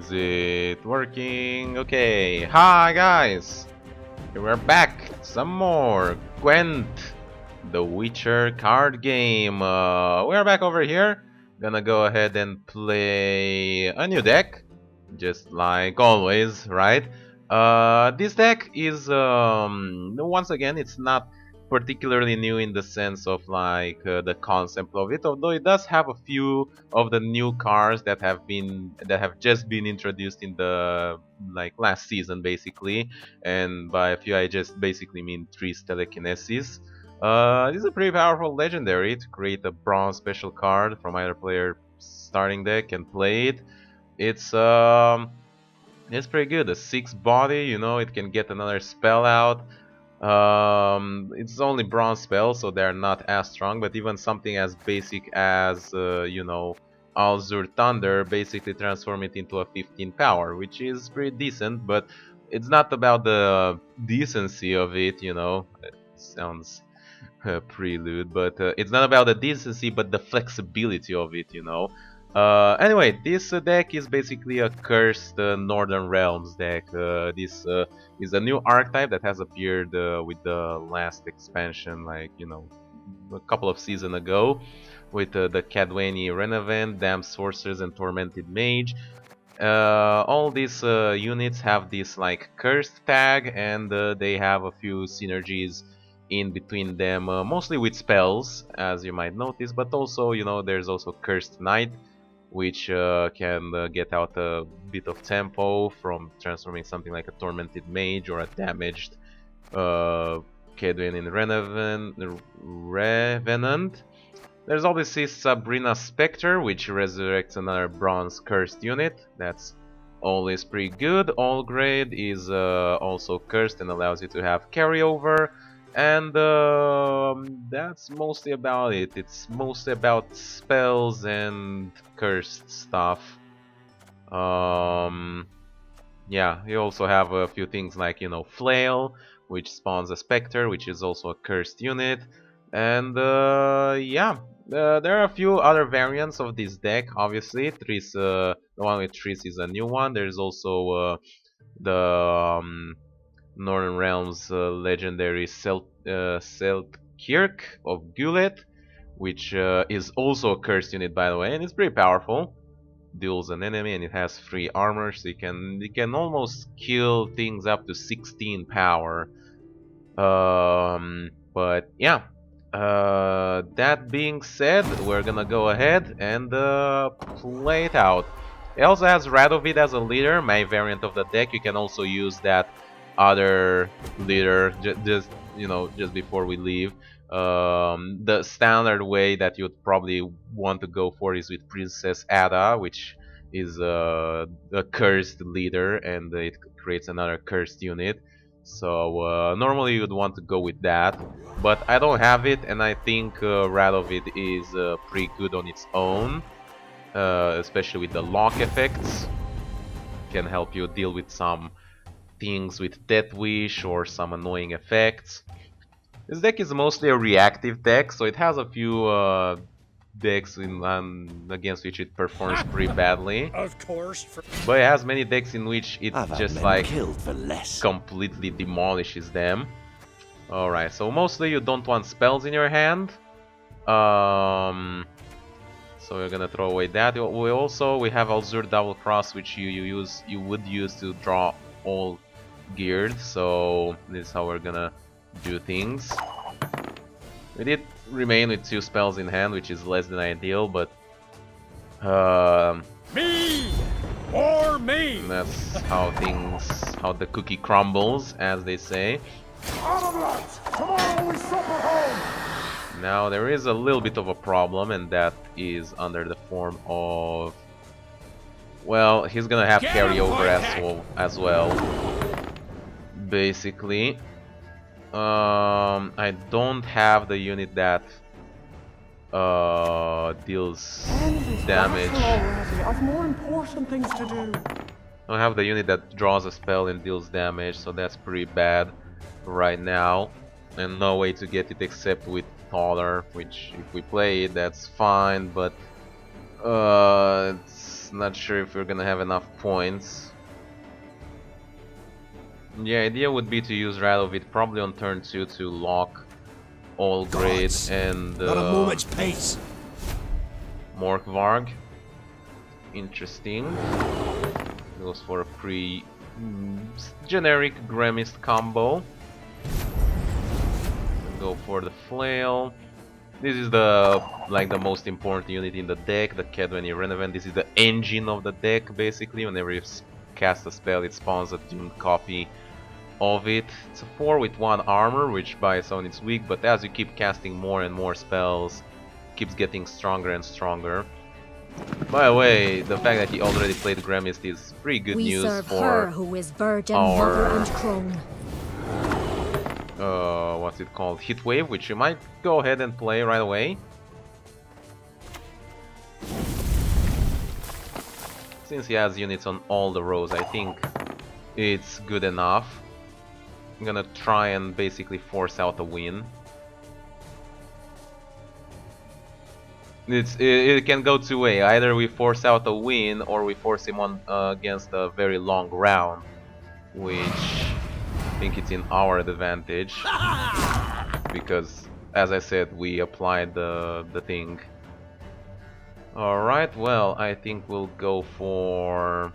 Is it working? Okay. Hi guys! We're back! Some more Gwent, the Witcher card game. We're back over here. Gonna go ahead and play a new deck, just like always, right? This deck is once again, it's not particularly new in the sense of like the concept of it, although it does have a few of the new cards that have just been introduced in the like last season basically, and by a few I just basically mean Tree's Telekinesis. This is a pretty powerful legendary to create a bronze special card from either player starting deck and play it. It's pretty good. A 6 body, you know, it can get another spell out. It's only bronze spells, so they're not as strong, but even something as basic as, you know, Azure Thunder basically transform it into a 15 power, which is pretty decent, but it's not about the decency of it, you know. It sounds prelude, but it's not about the decency, but the flexibility of it, you know. Anyway, this deck is basically a cursed Northern Realms deck. This is a new archetype that has appeared with the last expansion, like, you know, a couple of seasons ago, with the Cadwani Renavent, Damned Sorcerers, and Tormented Mage. All these units have this like cursed tag, and they have a few synergies in between them, mostly with spells, as you might notice, but also, you know, there's also Cursed Knight, which can get out a bit of tempo from transforming something like a Tormented Mage or a damaged Kedwin in Revenant. There's obviously Sabrina Spectre, which resurrects another bronze cursed unit. That's always pretty good. All grade is also cursed and allows you to have carryover. And that's mostly about it. It's mostly about spells and cursed stuff. Yeah, you also have a few things like, you know, Flail, which spawns a Spectre, which is also a cursed unit. And yeah, there are a few other variants of this deck, obviously. The one with Tris is a new one. There's also the Northern Realms legendary Seltkirk of Gulet, which is also a cursed unit, by the way, and it's pretty powerful. Deals an enemy and it has 3 armor, so you can almost kill things up to 16 power. But yeah, that being said, we're gonna go ahead and play it out. It also has Radovid as a leader, my variant of the deck. You can also use that other leader just, you know, just before we leave. The standard way that you'd probably want to go for is with Princess Ada, which is a cursed leader, and it creates another cursed unit. So normally you'd want to go with that, but I don't have it, and I think Radovid is pretty good on its own, especially with the lock effects. Can help you deal with some things with Death Wish or some annoying effects. This deck is mostly a reactive deck, so it has a few decks against which it performs pretty badly. Of course. But it has many decks in which it just like killed for less. completely demolishes them. Alright, so mostly you don't want spells in your hand. So we're gonna throw away that. We have Azure Double Cross, which you would use to draw all geared. So this is how we're gonna do things. We did remain with 2 spells in hand, which is less than ideal, but Me or me. that's how the cookie crumbles, as they say. Tomorrow we supper home. Now there is a little bit of a problem, and that is under the form of, well, he's gonna have carryover as well. Basically, I don't have the unit that deals damage. I've more important things to do. I don't have the unit that draws a spell and deals damage, so that's pretty bad right now. And no way to get it except with Taller, which if we play it, that's fine, but it's Not sure if we're gonna have enough points. The idea would be to use Radovid probably on turn 2 to lock all grade and not a moment's pace. Morkvarg. Interesting. Goes for a pretty generic Gremist combo. Go for the flail. This is the most important unit in the deck, the Kedwen Irrelevant. This is the engine of the deck basically. Whenever you cast a spell, it spawns a tuned copy of it. It's a 4 with 1 armor, which by its own is weak, but as you keep casting more and more spells, it keeps getting stronger and stronger. By the way, the fact that he already played Gremist is pretty good news serve for her who is virgin, our mother and crone. what's it called? Heatwave, which you might go ahead and play right away. Since he has units on all the rows, I think it's good enough. I'm gonna try and basically force out a win. It can go two ways. Either we force out a win, or we force him on against a very long round, which I think it's in our advantage because, as I said, we applied the thing. All right. Well, I think we'll go for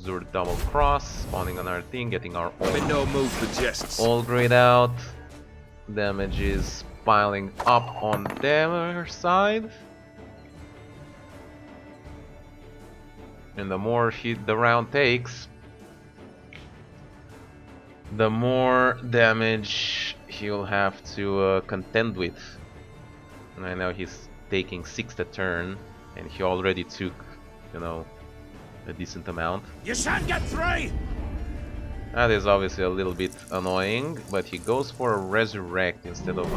Zur double cross, spawning on our thing, getting our No move for jests. all grade out. Damage is piling up on their side. And the more hit the round takes, the more damage he'll have to contend with. And I know he's taking 6 a turn, and he already took, you know, a decent amount. You shan't get 3! That is obviously a little bit annoying, but he goes for a resurrect instead of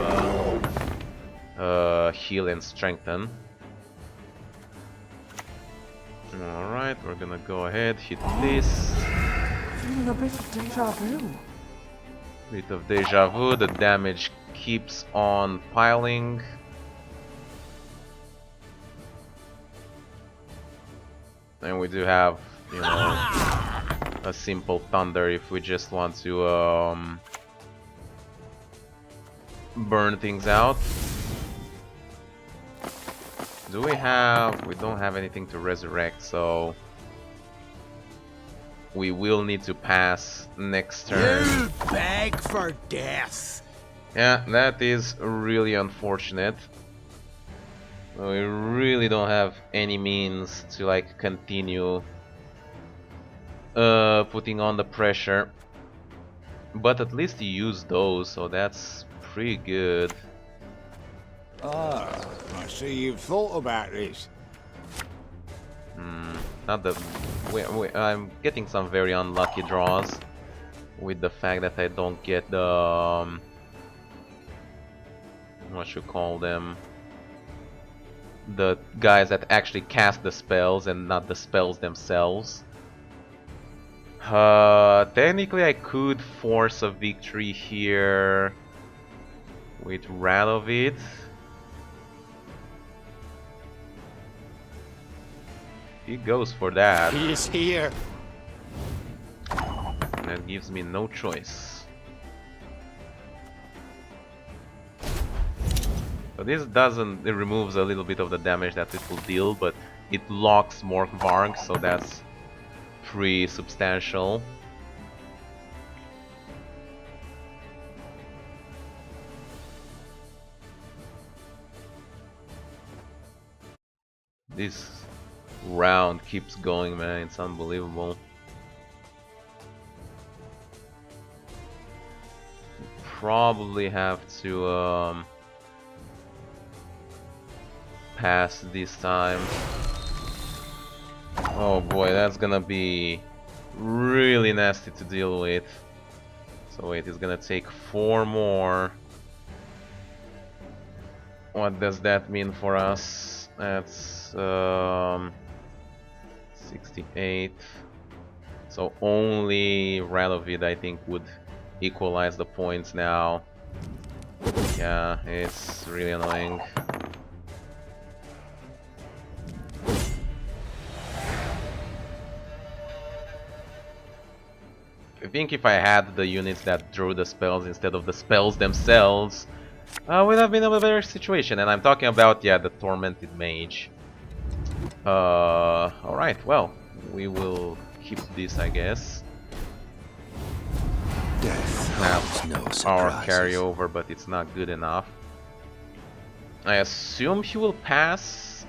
heal and strengthen. Alright, we're gonna go ahead, hit this. Feeling a bit of deja vu. Bit of deja vu, the damage keeps on piling. And we do have, you know, a simple thunder if we just want to burn things out. Do we have... we don't have anything to resurrect, so we will need to pass next turn. You beg for death. Yeah, that is really unfortunate. We really don't have any means to like continue putting on the pressure, but at least he used those, so that's pretty good. Ah, I see you've thought about this. Not the... I'm getting some very unlucky draws with the fact that I don't get the what should call them, the guys that actually cast the spells and not the spells themselves. Technically I could force a victory here with Radovid. He goes for that. He is here. That gives me no choice. So this doesn't... it removes a little bit of the damage that it will deal, but it locks Morkvarg, so that's pretty substantial. This round keeps going, man, it's unbelievable. Probably have to pass this time. Oh boy, that's gonna be really nasty to deal with. So wait, it's gonna take 4 more. What does that mean for us? That's 68. So only Radovid, I think, would equalize the points now. Yeah, it's really annoying. think if I had the units that drew the spells instead of the spells themselves, we'd have been in a better situation. And I'm talking about, yeah, the Tormented Mage. Alright, well, we will keep this, I guess. Death Have holds no our surprises. carryover, but it's not good enough. I assume he will pass.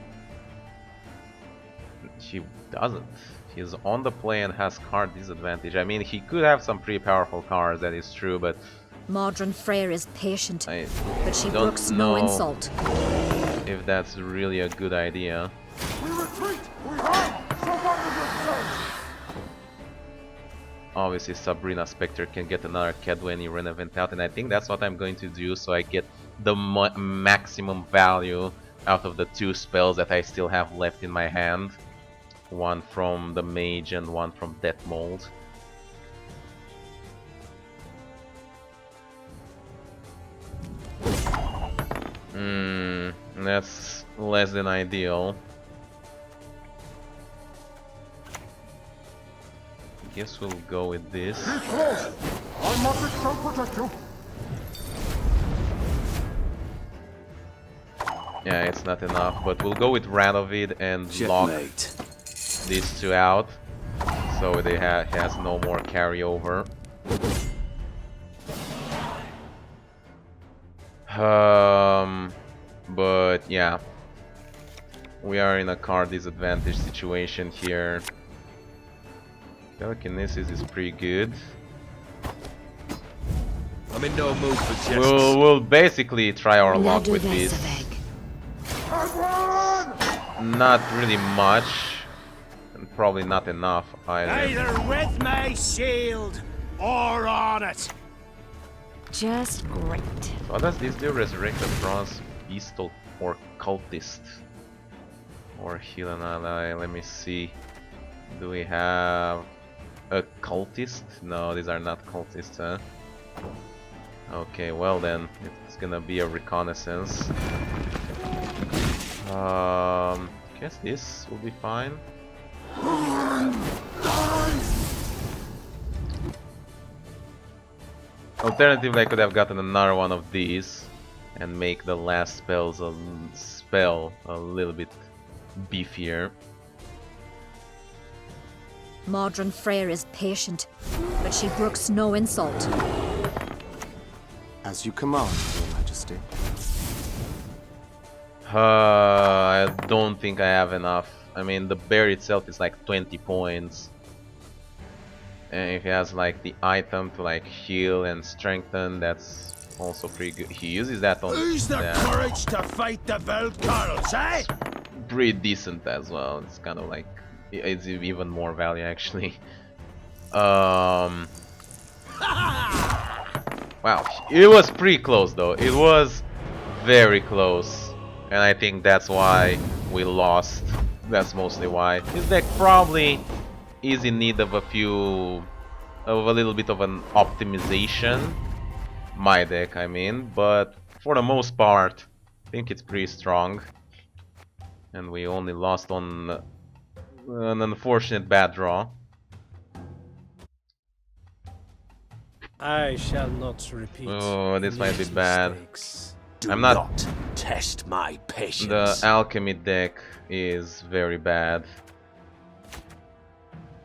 He doesn't. He's on the play and has card disadvantage. I mean, he could have some pretty powerful cards, that is true, but Modern Freyr is patient, I but she don't brooks no know insult. if that's really a good idea. We retreat! We hide! Survive yourselves! Obviously, Sabrina Spectre can get another Kedweni Renevent out, and I think that's what I'm going to do, so I get the maximum value out of the 2 spells that I still have left in my hand. One from the Mage and one from Death Mold. That's less than ideal. Guess we'll go with this. Be close! Our magic shall protect you! Yeah, it's not enough, but we'll go with Radovid and lock Checkmate. these 2 out, so they he has no more carryover. But yeah, we are in a card disadvantage situation here. Telekinesis is pretty good. I'm in no mood for jesting. We'll basically try our luck with this. Not really much, and probably not enough either. Either with my shield or on it. Just great. What does this do? Resurrect a bronze beast or cultist? Or heal an ally? Let me see. Do we have a cultist? No, these are not cultists, huh? Okay, well then, it's gonna be a reconnaissance. Guess this will be fine. Alternatively, I could have gotten another one of these and make the last spell a little bit beefier. Modern Freyr is patient, but she brooks no insult. As you command, Your Majesty. I don't think I have enough. I mean, the bear itself is like 20 points. And if he has like the item to like heal and strengthen, that's also pretty good. He uses that on Who's the that. courage to fight the Velkarls, eh? Pretty decent as well. It's kind of like it's even more value actually. Wow, it was pretty close though. It was very close, and I think that's why we lost. That's mostly why. This deck probably is in need of a little bit of an optimization. My deck, I mean, but for the most part, I think it's pretty strong. And we only lost on an unfortunate bad draw. I shall not repeat. Oh, this might be these bad. mistakes. Do I'm not- not test my patience. The alchemy deck is very bad.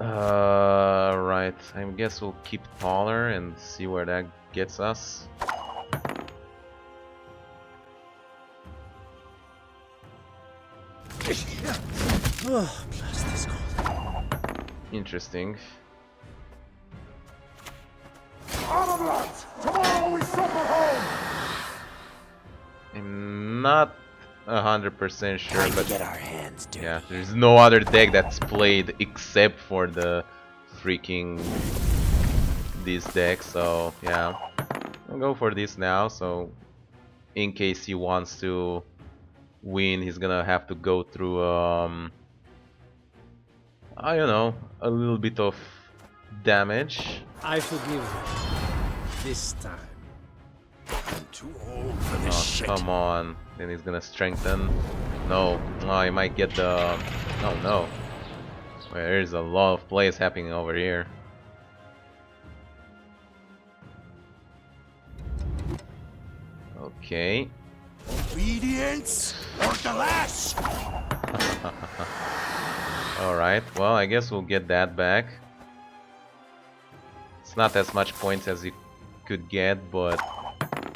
Right. I guess we'll keep taller and see where that gets us. Oh, blast this cold. Interesting. Armor lads! Tomorrow we suffer home! I'm not 100% sure, Time to but get our hands dirty. yeah, there's no other deck that's played except for the freaking this deck, so yeah. I'll go for this now, so in case he wants to win, he's gonna have to go through I don't know, a little bit of damage. I forgive you. This time. I'm too old for this Oh, shit. come on. Then he's gonna strengthen. No. Oh, he might get the... Oh, no. Well, there's a lot of plays happening over here. Okay. Obedience or the lash! Alright, well, I guess we'll get that back. It's not as much points as you could get, but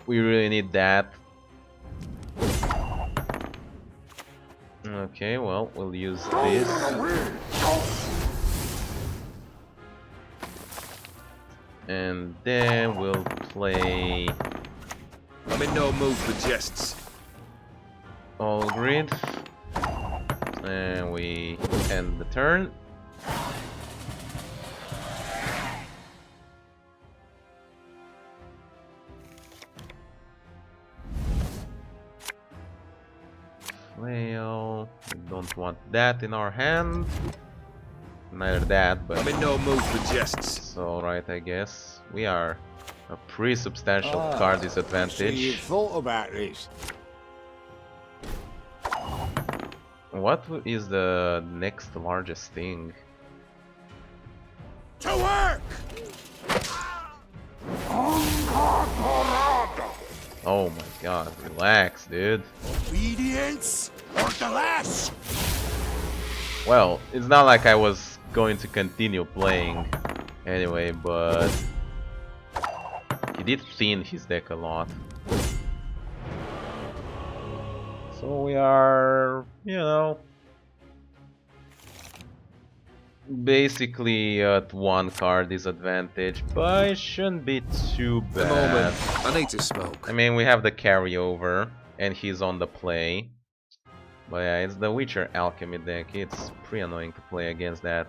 we really need that. Okay, well, we'll use this. And then we'll play I'm in no mood for jests. all grid. And we end the turn. Flail. We don't want that in our hand. Neither that, but I'm in no mood for jests. it's alright, I guess. We are a pretty substantial card I see you've disadvantage. thought about this. What is the next largest thing? To work! Oh my god, relax, dude. Obedience or the lash! Well, it's not like I was going to continue playing anyway, but he did thin his deck a lot. So we are, you know, basically at one card disadvantage, but it shouldn't be too A moment. bad. I need to smoke. I mean, we have the carryover, and he's on the play. But yeah, it's the Witcher Alchemy deck. It's pretty annoying to play against that.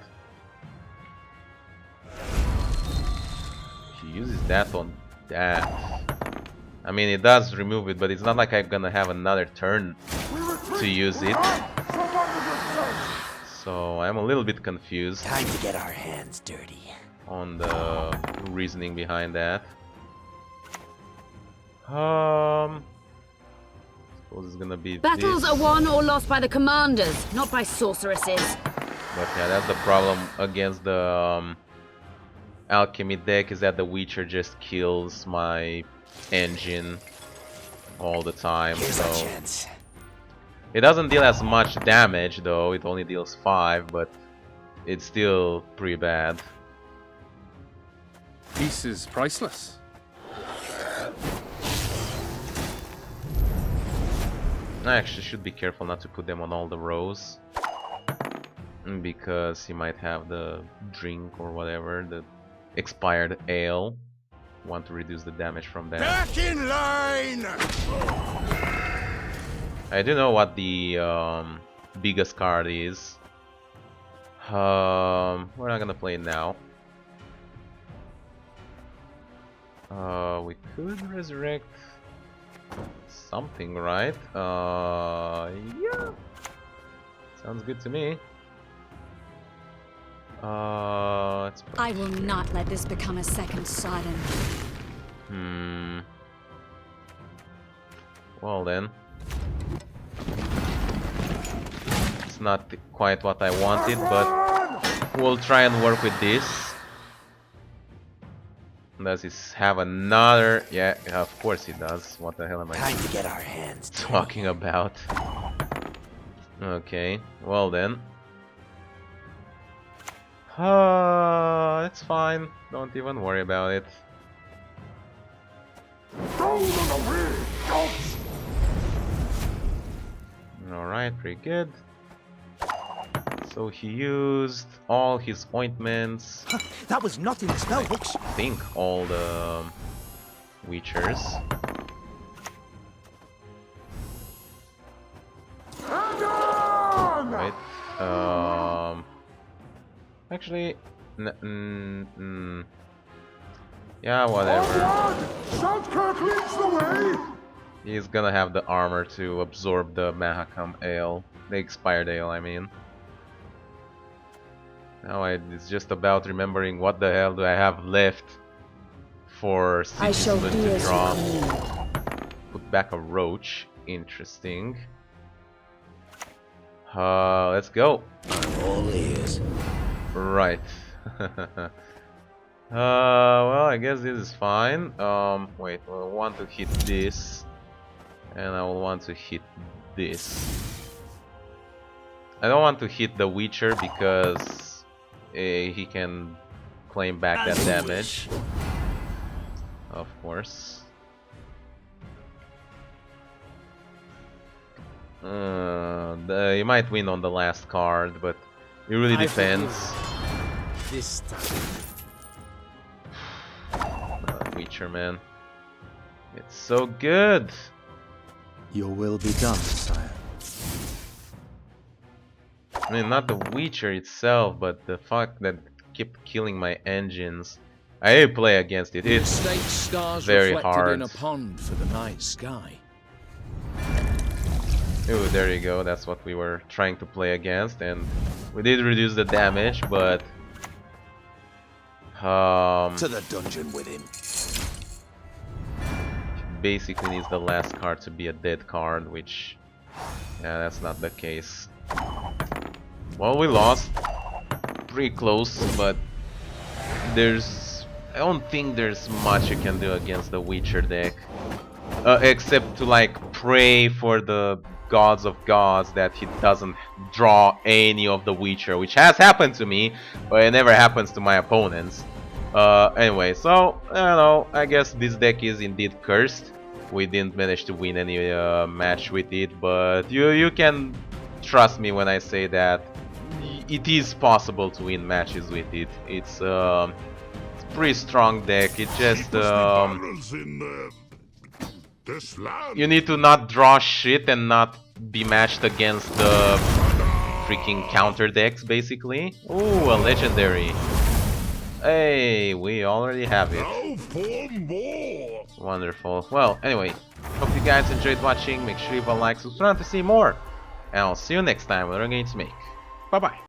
He uses that on that. I mean, it does remove it, but it's not like I'm gonna have another turn to use it. So I'm a little bit confused Time to get our hands dirty. on the reasoning behind that. Suppose it's gonna be Battles this. are won or lost by the commanders, not by sorceresses. But yeah, that's the problem against the alchemy deck, is that the Witcher just kills my engine all the time. Here's a So chance. it doesn't deal as much damage though, it only deals 5, but it's still pretty bad. Peace is priceless. I actually should be careful not to put them on all the rows, because he might have the drink or whatever, the expired ale. Want to reduce the damage from that. Back in line! I do know what the biggest card is. We're not gonna play it now. We could resurrect something, right? Yeah. Sounds good to me. Let's I will not let this become a second Sodom. Well then. It's not quite what I wanted, but we'll try and work with this. Does he have another? Yeah, of course he does. What the hell am I Time to get our hands dirty. talking about? Okay, well then. It's fine. Don't even worry about it. Alright, pretty good. So he used all his ointments. That was not in the spell books. I think all the Witchers. Right. Actually, yeah, whatever. Southkirk leads the way! He's gonna have the armor to absorb the Mahakam Ale, the expired ale, I mean. Now it's just about remembering what the hell do I have left for I shall Sigismund do to as you draw. command. Put back a roach. Interesting. Let's go. I'm all ears. Right. Well, I guess this is fine. Wait, we'll want to hit this. And I will want to hit this. I don't want to hit the Witcher because he can claim back that damage. Of course. You might win on the last card, but it really depends. This time. Witcher, man. It's so good! Your will be done, sire. I mean, not the Witcher itself, but the fact that it kept killing my engines. I play against it. It's State stars very reflected hard. in a pond for the night sky. Ooh, there you go. That's what we were trying to play against, and we did reduce the damage, but To the dungeon with him. basically needs the last card to be a dead card, which, yeah, that's not the case. Well, we lost. Pretty close, but I don't think there's much you can do against the Witcher deck. Except to like pray for the gods of gods that he doesn't draw any of the Witcher, which has happened to me, but it never happens to my opponents. Anyway, so I don't know, I guess this deck is indeed cursed. We didn't manage to win any match with it, but you can trust me when I say that it is possible to win matches with it. It's a pretty strong deck. It just Barrels in this land. you need to not draw shit and not be matched against the freaking counter decks, basically. Ooh, a legendary. Hey, we already have it. Now for more. Wonderful. Well, anyway, hope you guys enjoyed watching. Make sure you leave a like, subscribe to see more. And I'll see you next time when we're going to make. Bye-bye.